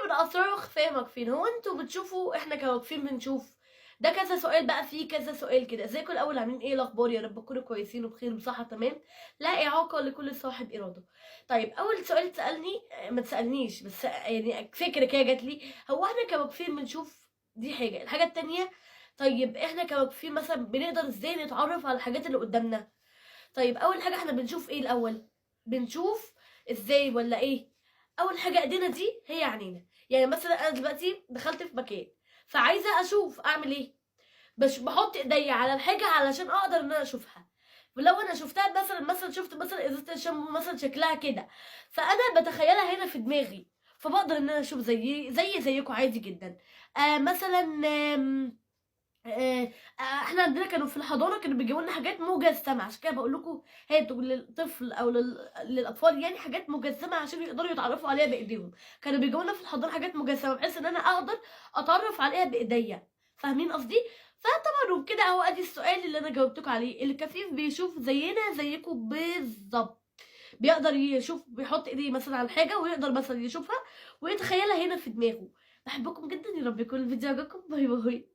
من اسرار وخفايا واقفين. هو انتوا بتشوفوا احنا كواقفين بنشوف؟ ده كذا سؤال بقى، فيه كذا سؤال كده. ازيكم الاول، عاملين ايه الاخبار؟ يا رب تكونوا كويسين وبخير بصحه تمام، لا اعاقه لكل صاحب اراده. طيب اول سؤال تسالني، ما تسالنيش بس يعني فكره كده جات لي، هو احنا كواقفين بنشوف؟ دي حاجه. الحاجه التانية، طيب احنا كواقفين مثلا بنقدر ازاي نتعرف على الحاجات اللي قدامنا؟ طيب اول حاجه احنا بنشوف ايه الاول؟ بنشوف ازاي ولا ايه؟ اول حاجه ايدينا دي هي عينينا. يعني مثلا انا دلوقتي دخلت في مكان فعايزه اشوف، اعمل ايه؟ بحط ايديا على الحاجه علشان اقدر ان انا اشوفها. ولو انا شفتها مثلا شفت مثلا ازازه الشامبو مثلا شكلها كده، فانا بتخيلها هنا في دماغي، فبقدر ان انا اشوف زيكم عادي جدا. مثلا احنا عندنا كانوا في الحضانه كانوا بيجيبوا لنا حاجات مجسمه، عشان كده بقول لكم هاتوا للطفل او للاطفال يعني حاجات مجسمه عشان يقدروا يتعرفوا عليها بايديهم. كانوا بيجيبوا لنا في الحضانه حاجات مجسمه بحيث ان انا اقدر اتعرف عليها بايديا. فاهمين قصدي؟ فطبعا وبكده اهو ادي السؤال اللي انا جاوبتكم عليه. الكفيف بيشوف زينا زيكم بالظبط، بيقدر يشوف، بيحط ايديه مثلا على حاجه ويقدر مثلا يشوفها ويتخيلها هنا في دماغه. بحبكم جدا، يا رب يكون الفيديو عجبكم. باي باي.